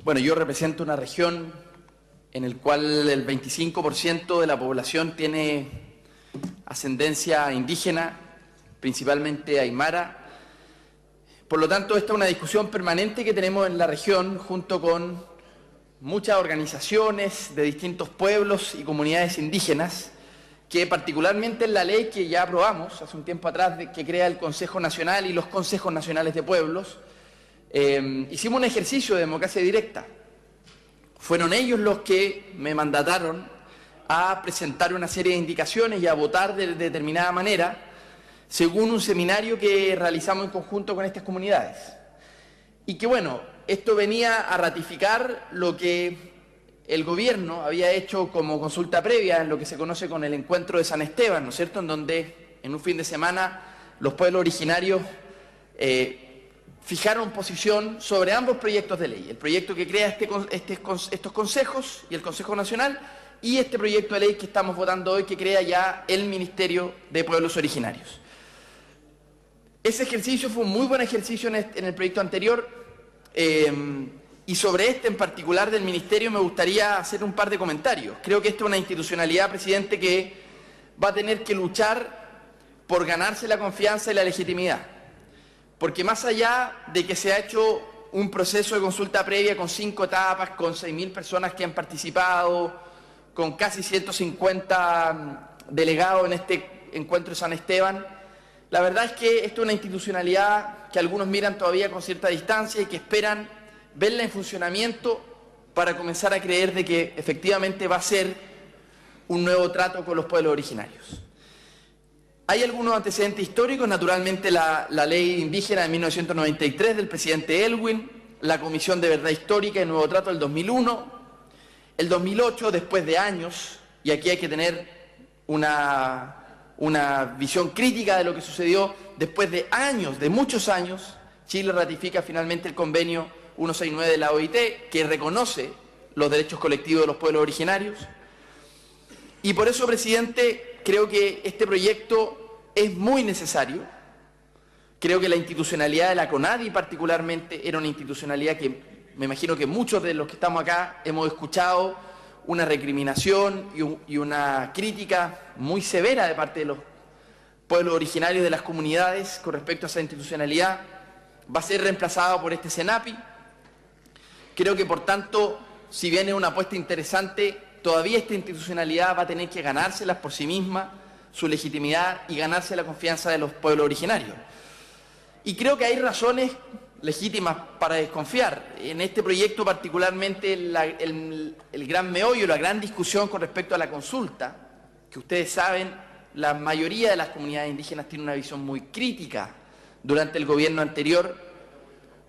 Bueno, yo represento una región en la cual el 25% de la población tiene ascendencia indígena, principalmente aymara. Por lo tanto, esta es una discusión permanente que tenemos en la región junto con muchas organizaciones de distintos pueblos y comunidades indígenas, que particularmente en la ley que ya aprobamos hace un tiempo atrás, que crea el Consejo Nacional y los Consejos Nacionales de Pueblos, hicimos un ejercicio de democracia directa. Fueron ellos los que me mandataron a presentar una serie de indicaciones y a votar de determinada manera, según un seminario que realizamos en conjunto con estas comunidades. Y que bueno, esto venía a ratificar lo que el gobierno había hecho como consulta previa en lo que se conoce con el encuentro de San Esteban, ¿no es cierto?, en donde en un fin de semana los pueblos originarios fijaron posición sobre ambos proyectos de ley, el proyecto que crea estos consejos y el Consejo Nacional, y este proyecto de ley que estamos votando hoy, que crea ya el Ministerio de Pueblos Originarios. Ese ejercicio fue un muy buen ejercicio en el proyecto anterior, y sobre este en particular del Ministerio me gustaría hacer un par de comentarios. Creo que esta es una institucionalidad, presidente, que va a tener que luchar por ganarse la confianza y la legitimidad. Porque más allá de que se ha hecho un proceso de consulta previa con 5 etapas, con 6.000 personas que han participado, con casi 150 delegados en este encuentro de San Esteban, la verdad es que esto es una institucionalidad que algunos miran todavía con cierta distancia y que esperan verla en funcionamiento para comenzar a creer de que efectivamente va a ser un nuevo trato con los pueblos originarios. Hay algunos antecedentes históricos, naturalmente la ley indígena de 1993 del presidente Elwin, la Comisión de Verdad Histórica y Nuevo Trato del 2001, el 2008, después de años, y aquí hay que tener una visión crítica de lo que sucedió, después de años, de muchos años, Chile ratifica finalmente el convenio 169 de la OIT, que reconoce los derechos colectivos de los pueblos originarios. Y por eso, presidente, creo que este proyecto es muy necesario. Creo que la institucionalidad de la CONADI particularmente era una institucionalidad que me imagino que muchos de los que estamos acá hemos escuchado una recriminación y una crítica muy severa de parte de los pueblos originarios de las comunidades con respecto a esa institucionalidad. Va a ser reemplazado por este CENAPI. Creo que, por tanto, si bien es una apuesta interesante, todavía esta institucionalidad va a tener que ganárselas por sí misma, su legitimidad, y ganarse la confianza de los pueblos originarios. Y creo que hay razones legítimas para desconfiar. En este proyecto particularmente el gran meollo, la gran discusión con respecto a la consulta, que ustedes saben, la mayoría de las comunidades indígenas tienen una visión muy crítica durante el gobierno anterior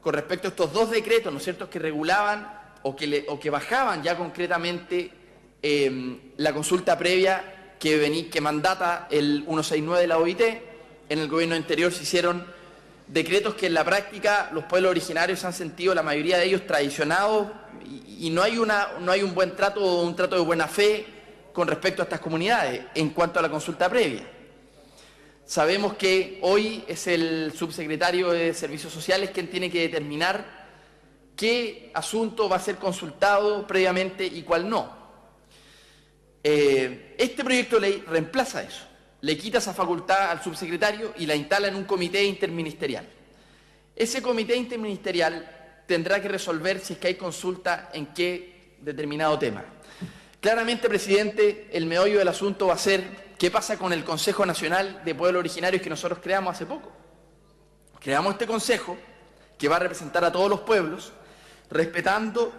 con respecto a estos 2 decretos, ¿no es cierto?, que regulaban o que bajaban ya concretamente la consulta previa que mandata el 169 de la OIT. En el gobierno anterior se hicieron decretos que en la práctica los pueblos originarios han sentido, la mayoría de ellos, traicionados, y no hay un buen trato o un trato de buena fe con respecto a estas comunidades en cuanto a la consulta previa. Sabemos que hoy es el subsecretario de Servicios Sociales quien tiene que determinar qué asunto va a ser consultado previamente y cuál no. Este proyecto de ley reemplaza eso, le quita esa facultad al subsecretario y la instala en un comité interministerial. Ese comité interministerial tendrá que resolver si es que hay consulta en qué determinado tema. Claramente, presidente, el meollo del asunto va a ser qué pasa con el Consejo Nacional de Pueblos Originarios que nosotros creamos hace poco. Creamos este consejo que va a representar a todos los pueblos, respetando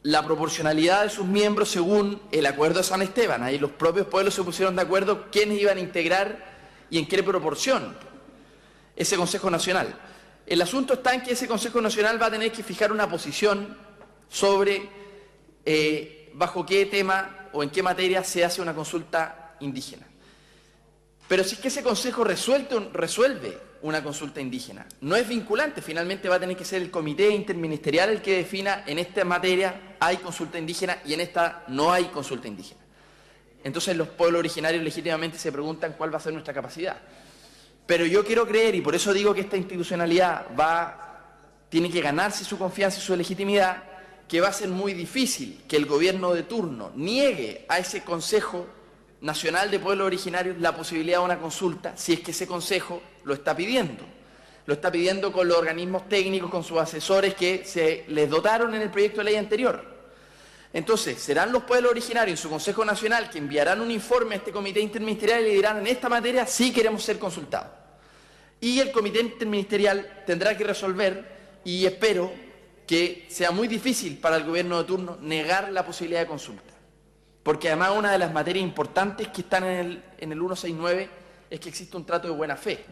la proporcionalidad de sus miembros según el acuerdo de San Esteban. Ahí los propios pueblos se pusieron de acuerdo quiénes iban a integrar y en qué proporción ese Consejo Nacional. El asunto está en que ese Consejo Nacional va a tener que fijar una posición sobre bajo qué tema o en qué materia se hace una consulta indígena. Pero si es que ese Consejo resuelve una consulta indígena, no es vinculante, finalmente va a tener que ser el comité interministerial el que defina en esta materia hay consulta indígena y en esta no hay consulta indígena. Entonces los pueblos originarios legítimamente se preguntan cuál va a ser nuestra capacidad. Pero yo quiero creer, y por eso digo que esta institucionalidad tiene que ganarse su confianza y su legitimidad, que va a ser muy difícil que el gobierno de turno niegue a ese Consejo Nacional de Pueblos Originarios la posibilidad de una consulta si es que ese Consejo lo está pidiendo. Lo está pidiendo con los organismos técnicos, con sus asesores que se les dotaron en el proyecto de ley anterior. Entonces, serán los pueblos originarios en su Consejo Nacional que enviarán un informe a este comité interministerial y le dirán: en esta materia sí queremos ser consultados. Y el comité interministerial tendrá que resolver, y espero que sea muy difícil para el gobierno de turno negar la posibilidad de consulta. Porque además una de las materias importantes que están en el 169 es que existe un trato de buena fe.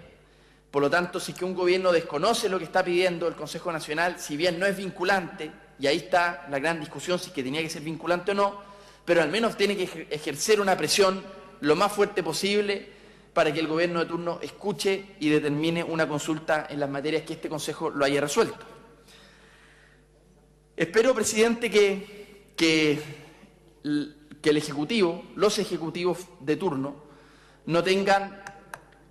Por lo tanto, si es que un gobierno desconoce lo que está pidiendo el Consejo Nacional, si bien no es vinculante, y ahí está la gran discusión si es que tenía que ser vinculante o no, pero al menos tiene que ejercer una presión lo más fuerte posible para que el gobierno de turno escuche y determine una consulta en las materias que este Consejo lo haya resuelto. Espero, presidente, que el Ejecutivo, los ejecutivos de turno, no tengan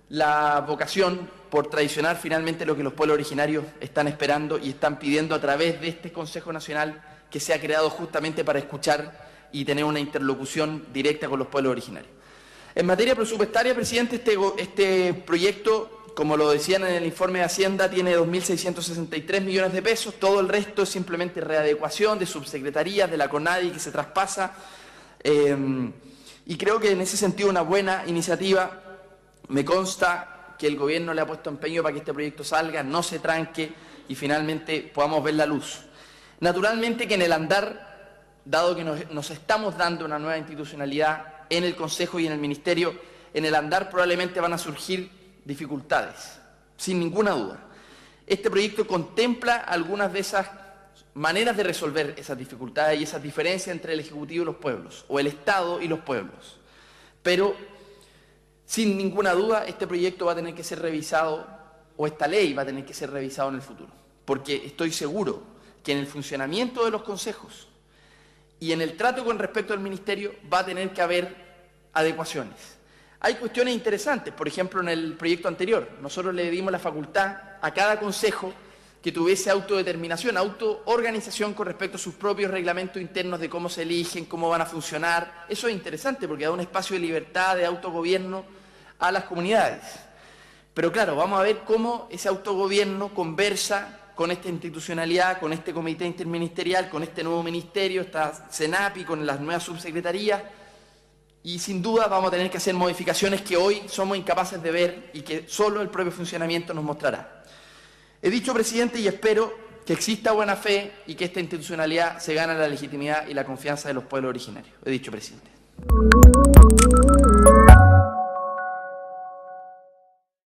la vocación por traicionar finalmente lo que los pueblos originarios están esperando y están pidiendo a través de este Consejo Nacional que sea creado justamente para escuchar y tener una interlocución directa con los pueblos originarios. En materia presupuestaria, presidente, este proyecto, como lo decían en el informe de Hacienda, tiene 2.663 millones de pesos. Todo el resto es simplemente readecuación de subsecretarías, de la CONADI que se traspasa. Y creo que en ese sentido una buena iniciativa. Me consta que el gobierno le ha puesto empeño para que este proyecto salga, no se tranque y finalmente podamos ver la luz. Naturalmente que en el andar, dado que nos estamos dando una nueva institucionalidad en el Consejo y en el Ministerio, en el andar probablemente van a surgir dificultades, sin ninguna duda. Este proyecto contempla algunas de esas maneras de resolver esas dificultades y esas diferencias entre el Ejecutivo y los pueblos, o el Estado y los pueblos. Pero sin ninguna duda, este proyecto va a tener que ser revisado, o esta ley va a tener que ser revisado en el futuro, porque estoy seguro que en el funcionamiento de los consejos y en el trato con respecto al Ministerio va a tener que haber adecuaciones. Hay cuestiones interesantes, por ejemplo, en el proyecto anterior, nosotros le dimos la facultad a cada consejo que tuviese autodeterminación, autoorganización con respecto a sus propios reglamentos internos de cómo se eligen, cómo van a funcionar. Eso es interesante porque da un espacio de libertad, de autogobierno a las comunidades. Pero claro, vamos a ver cómo ese autogobierno conversa con esta institucionalidad, con este comité interministerial, con este nuevo ministerio, esta CENAPI, con las nuevas subsecretarías, y sin duda vamos a tener que hacer modificaciones que hoy somos incapaces de ver y que solo el propio funcionamiento nos mostrará. He dicho, presidente, y espero que exista buena fe y que esta institucionalidad se gane la legitimidad y la confianza de los pueblos originarios. He dicho, presidente.